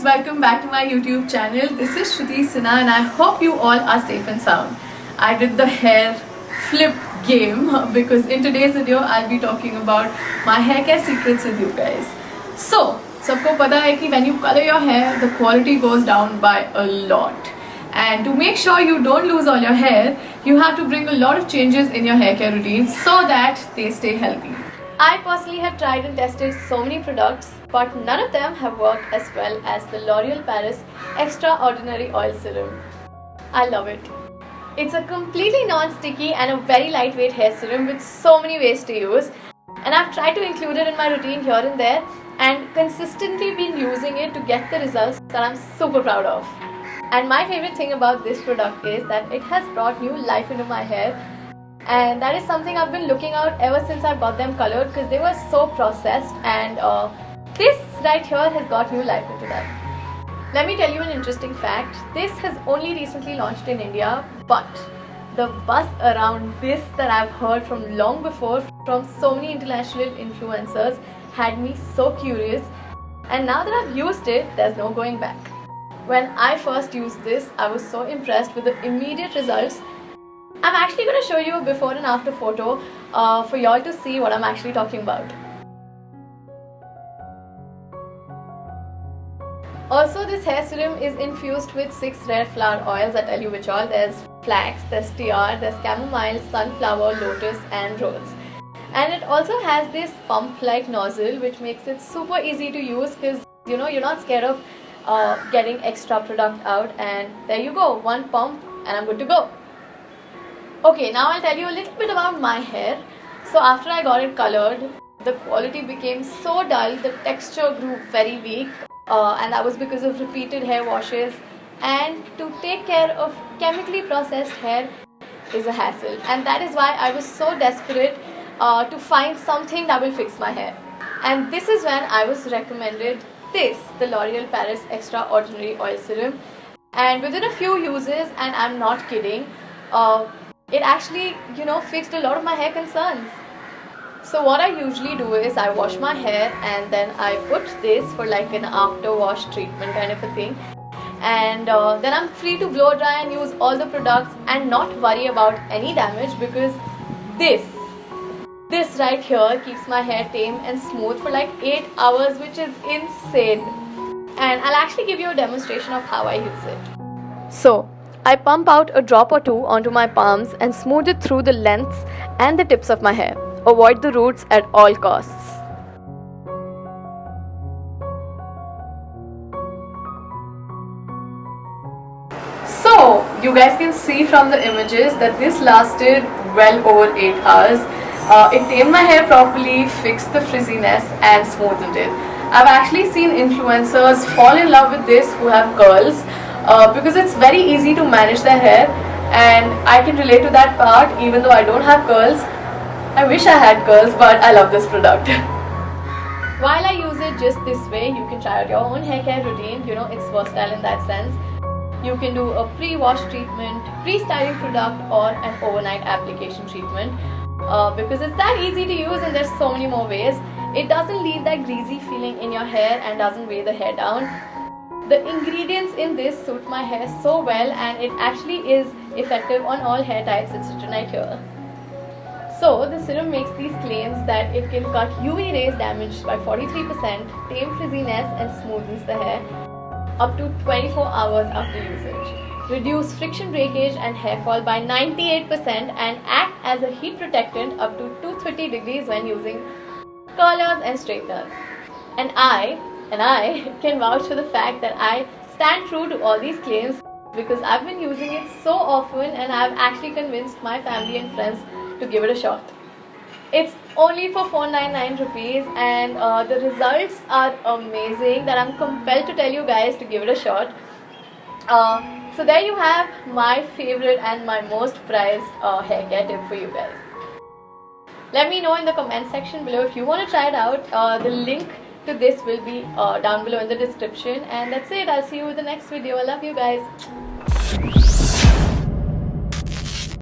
guys, welcome back to my YouTube channel. This is Shruti Sinha and I hope you all are safe and sound. I did the hair flip game because in today's video I'll be talking about my hair care secrets with you guys. So, सबको पता है कि when you color your hair, the quality goes down by a lot. And to make sure you don't lose all your hair, you have to bring a lot of changes in your hair care routine so that they stay healthy. I personally have tried and tested so many products, but none of them have worked as well as the L'Oreal Paris Extraordinary Oil Serum. I love it. It's a completely non-sticky and a very lightweight hair serum with so many ways to use. And I've tried to include it in my routine here and there and consistently been using it to get the results that I'm super proud of. And my favorite thing about this product is that it has brought new life into my hair. And that is something I've been looking out ever since I got them colored because they were so processed, and this right here has got new life into them. Let me tell you an interesting fact. This has only recently launched in India, but the buzz around this that I've heard from long before from so many international influencers had me so curious, and now that I've used it, there's no going back. When I first used this, I was so impressed with the immediate results. I'm actually going to show you a before and after photo for y'all to see what I'm actually talking about. Also, this hair serum is infused with 6 rare flower oils. I tell you which all. There's flax, there's tiar, there's chamomile, sunflower, lotus and rose. And it also has this pump-like nozzle which makes it super easy to use because you're not scared of getting extra product out, and there you go, one pump and I'm good to go. Okay, now I'll tell you a little bit about my hair. So after I got it colored, the quality became so dull, the texture grew very weak, and that was because of repeated hair washes, and to take care of chemically processed hair is a hassle, and that is why I was so desperate to find something that will fix my hair. And this is when I was recommended this, the L'Oreal Paris Extraordinary Oil Serum, and within a few uses, and I'm not kidding, it actually, fixed a lot of my hair concerns. So what I usually do is I wash my hair and then I put this for like an after wash treatment kind of a thing, and then I'm free to blow dry and use all the products and not worry about any damage, because this right here keeps my hair tame and smooth for like 8 hours, which is insane. And I'll actually give you a demonstration of how I use it. So I pump out a drop or two onto my palms and smooth it through the lengths and the tips of my hair. Avoid the roots at all costs. So you guys can see from the images that this lasted well over 8 hours. It tamed my hair properly, fixed the frizziness and smoothened it. I've actually seen influencers fall in love with this who have curls, because it's very easy to manage their hair, and I can relate to that part even though I don't have curls. I wish I had curls, but I love this product. While I use it just this way, you can try out your own hair care routine. It's versatile in that sense. You can do a pre-wash treatment, pre-styling product, or an overnight application treatment, because it's that easy to use and there's so many more ways. It doesn't leave that greasy feeling in your hair and doesn't weigh the hair down. The ingredients in this suit my hair so well, and it actually is effective on all hair types. It's written right here. So the serum makes these claims that it can cut UV rays damage by 43%, tame frizziness and smoothens the hair up to 24 hours after usage, reduce friction breakage and hair fall by 98%, and act as a heat protectant up to 230 degrees when using curlers and straighteners. And I can vouch for the fact that I stand true to all these claims because I've been using it so often, and I've actually convinced my family and friends to give it a shot. It's only for 499 rupees, and the results are amazing that I'm compelled to tell you guys to give it a shot. So there you have my favorite and my most prized hair care tip for you guys. Let me know in the comment section below if you want to try it out. The link to this will be down below in the description, and that's it. I'll see you with the next video. I love you guys.